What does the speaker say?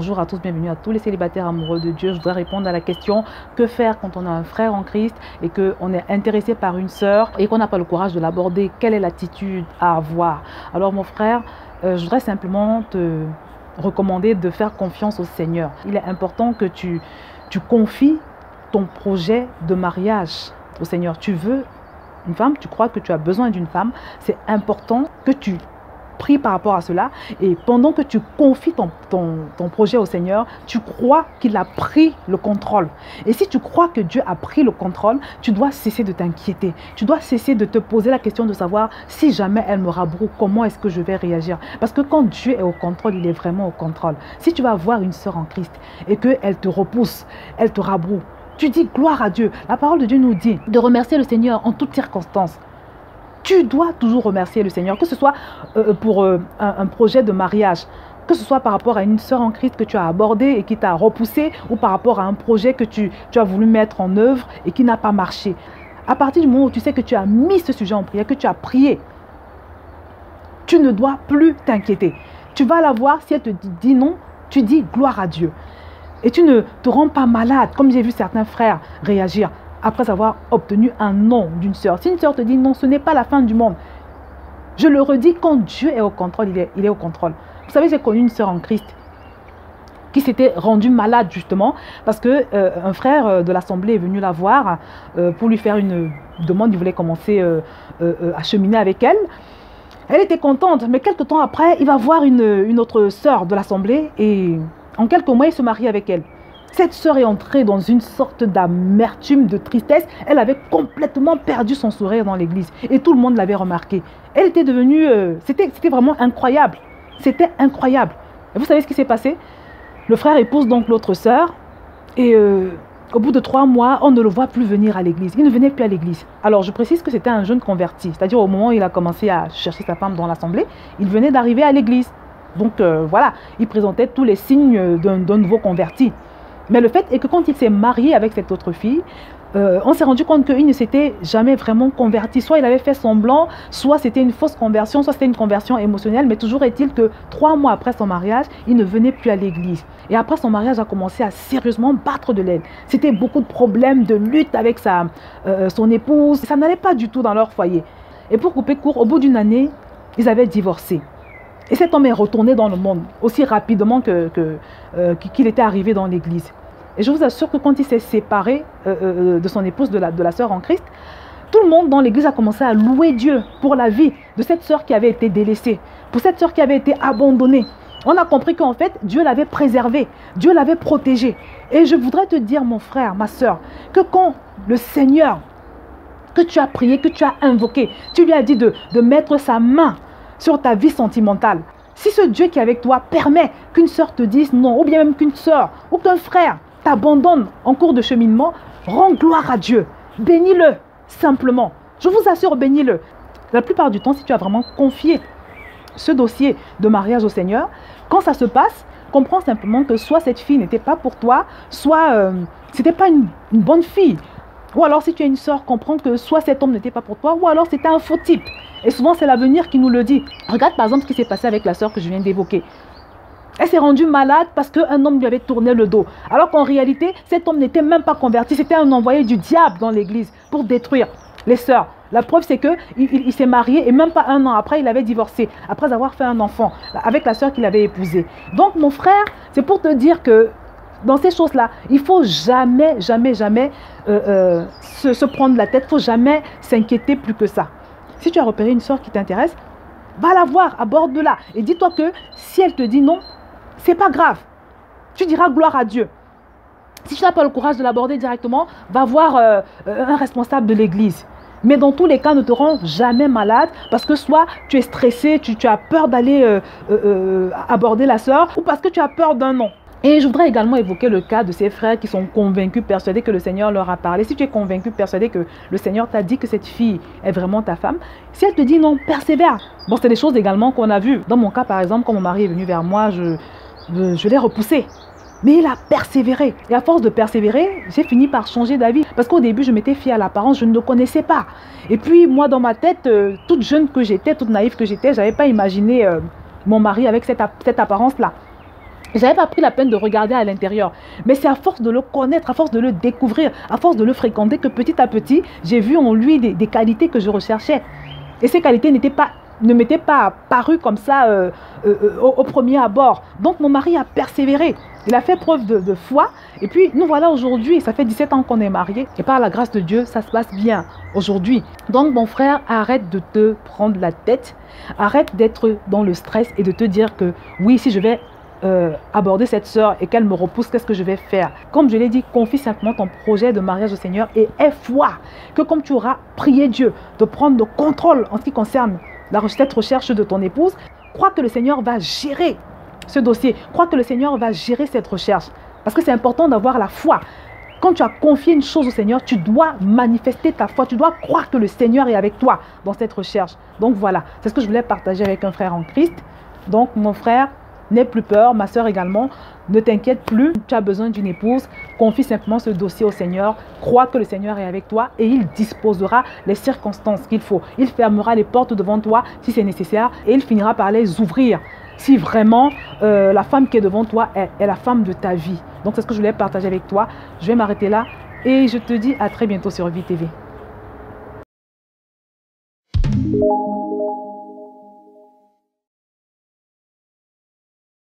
Bonjour à tous, bienvenue à tous les célibataires amoureux de Dieu. Je voudrais répondre à la question que faire quand on a un frère en Christ et qu'on est intéressé par une sœur et qu'on n'a pas le courage de l'aborder. Quelle est l'attitude à avoir? Alors mon frère, je voudrais simplement te recommander de faire confiance au Seigneur. Il est important que tu confies ton projet de mariage au Seigneur. Tu veux une femme, tu crois que tu as besoin d'une femme, c'est important que tu prie par rapport à cela, et pendant que tu confies ton projet au Seigneur, tu crois qu'il a pris le contrôle. Et si tu crois que Dieu a pris le contrôle, tu dois cesser de t'inquiéter. Tu dois cesser de te poser la question de savoir si jamais elle me rabroue, comment est-ce que je vais réagir. Parce que quand Dieu est au contrôle, il est vraiment au contrôle. Si tu vas voir une sœur en Christ et qu'elle te repousse, elle te rabroue, tu dis gloire à Dieu. La parole de Dieu nous dit de remercier le Seigneur en toutes circonstances. Tu dois toujours remercier le Seigneur, que ce soit pour un projet de mariage, que ce soit par rapport à une sœur en Christ que tu as abordée et qui t'a repoussé, ou par rapport à un projet que tu as voulu mettre en œuvre et qui n'a pas marché. À partir du moment où tu sais que tu as mis ce sujet en prière, que tu as prié, tu ne dois plus t'inquiéter. Tu vas la voir, si elle te dit non, tu dis gloire à Dieu. Et tu ne te rends pas malade, comme j'ai vu certains frères réagir après avoir obtenu un non d'une sœur. Si une sœur te dit non, ce n'est pas la fin du monde. Je le redis, quand Dieu est au contrôle, il est au contrôle. Vous savez, j'ai connu une sœur en Christ qui s'était rendue malade justement parce que un frère de l'assemblée est venu la voir pour lui faire une demande. Il voulait commencer à cheminer avec elle. Elle était contente, mais quelques temps après, il va voir une autre sœur de l'assemblée et en quelques mois, il se marie avec elle. Cette sœur est entrée dans une sorte d'amertume, de tristesse. Elle avait complètement perdu son sourire dans l'église. Et tout le monde l'avait remarqué. Elle était devenue... C'était vraiment incroyable. C'était incroyable. Et vous savez ce qui s'est passé? Le frère épouse donc l'autre sœur. Et au bout de 3 mois, on ne le voit plus venir à l'église. Il ne venait plus à l'église. Alors, je précise que c'était un jeune converti. C'est-à-dire au moment où il a commencé à chercher sa femme dans l'assemblée, il venait d'arriver à l'église. Donc, voilà, il présentait tous les signes d'un nouveau converti. Mais le fait est que quand il s'est marié avec cette autre fille, on s'est rendu compte qu'il ne s'était jamais vraiment converti. Soit il avait fait semblant, soit c'était une fausse conversion, soit c'était une conversion émotionnelle. Mais toujours est-il que 3 mois après son mariage, il ne venait plus à l'église. Et après son mariage, a commencé à sérieusement battre de l'aile. C'était beaucoup de problèmes, de lutte avec son épouse. Ça n'allait pas du tout dans leur foyer. Et pour couper court, au bout d'une année, ils avaient divorcé. Et cet homme est retourné dans le monde aussi rapidement qu'il était arrivé dans l'église. Et je vous assure que quand il s'est séparé de son épouse, de la sœur en Christ, tout le monde dans l'église a commencé à louer Dieu pour la vie de cette sœur qui avait été délaissée, pour cette sœur qui avait été abandonnée. On a compris qu'en fait, Dieu l'avait préservée, Dieu l'avait protégée. Et je voudrais te dire, mon frère, ma sœur, que quand le Seigneur, que tu as prié, que tu as invoqué, tu lui as dit de mettre sa main sur ta vie sentimentale. Si ce Dieu qui est avec toi permet qu'une sœur te dise non, ou bien même qu'une sœur ou qu'un frère t'abandonne en cours de cheminement, rends gloire à Dieu. Bénis-le, simplement. Je vous assure, bénis-le. La plupart du temps, si tu as vraiment confié ce dossier de mariage au Seigneur, quand ça se passe, comprends simplement que soit cette fille n'était pas pour toi, soit c'était pas une bonne fille. Ou alors, si tu es une sœur, comprends que soit cet homme n'était pas pour toi, ou alors c'était un faux type. Et souvent, c'est l'avenir qui nous le dit. Regarde par exemple ce qui s'est passé avec la sœur que je viens d'évoquer. Elle s'est rendue malade parce qu'un homme lui avait tourné le dos. Alors qu'en réalité, cet homme n'était même pas converti. C'était un envoyé du diable dans l'église pour détruire les sœurs. La preuve, c'est qu'il s'est marié et même pas 1 an après, il avait divorcé. Après avoir fait un enfant avec la sœur qu'il avait épousée. Donc, mon frère, c'est pour te dire que dans ces choses-là, il ne faut jamais, jamais, jamais se prendre la tête. Il ne faut jamais s'inquiéter plus que ça. Si tu as repéré une sœur qui t'intéresse, va la voir, aborde-la. Et dis-toi que si elle te dit non, ce n'est pas grave. Tu diras gloire à Dieu. Si tu n'as pas le courage de l'aborder directement, va voir un responsable de l'église. Mais dans tous les cas, ne te rends jamais malade parce que soit tu es stressé, tu as peur d'aller aborder la sœur ou parce que tu as peur d'un non. Et je voudrais également évoquer le cas de ces frères qui sont convaincus, persuadés que le Seigneur leur a parlé. Si tu es convaincu, persuadé que le Seigneur t'a dit que cette fille est vraiment ta femme, si elle te dit non, persévère. Bon, c'est des choses également qu'on a vues. Dans mon cas, par exemple, quand mon mari est venu vers moi, je l'ai repoussé. Mais il a persévéré. Et à force de persévérer, j'ai fini par changer d'avis. Parce qu'au début, je m'étais fiée à l'apparence, je ne le connaissais pas. Et puis, moi, dans ma tête, toute jeune que j'étais, toute naïve que j'étais, je n'avais pas imaginé mon mari avec cette apparence-là. Je n'avais pas pris la peine de regarder à l'intérieur. Mais c'est à force de le connaître, à force de le découvrir, à force de le fréquenter que petit à petit, j'ai vu en lui des qualités que je recherchais. Et ces qualités ne m'étaient pas apparues comme ça au premier abord. Donc mon mari a persévéré. Il a fait preuve de foi. Et puis nous voilà aujourd'hui. Ça fait 17 ans qu'on est mariés. Et par la grâce de Dieu, ça se passe bien aujourd'hui. Donc mon frère, arrête de te prendre la tête. Arrête d'être dans le stress et de te dire que oui, si je vais aborder cette sœur et qu'elle me repousse, qu'est-ce que je vais faire? Comme je l'ai dit, confie simplement ton projet de mariage au Seigneur et aie foi que comme tu auras prié Dieu de prendre le contrôle en ce qui concerne cette recherche de ton épouse, crois que le Seigneur va gérer ce dossier, crois que le Seigneur va gérer cette recherche. Parce que c'est important d'avoir la foi. Quand tu as confié une chose au Seigneur, tu dois manifester ta foi, tu dois croire que le Seigneur est avec toi dans cette recherche. Donc voilà, c'est ce que je voulais partager avec un frère en Christ. Donc mon frère, n'aie plus peur, ma soeur également, ne t'inquiète plus, tu as besoin d'une épouse, confie simplement ce dossier au Seigneur, crois que le Seigneur est avec toi et il disposera les circonstances qu'il faut. Il fermera les portes devant toi si c'est nécessaire et il finira par les ouvrir si vraiment la femme qui est devant toi est la femme de ta vie. Donc c'est ce que je voulais partager avec toi. Je vais m'arrêter là et je te dis à très bientôt sur VTV.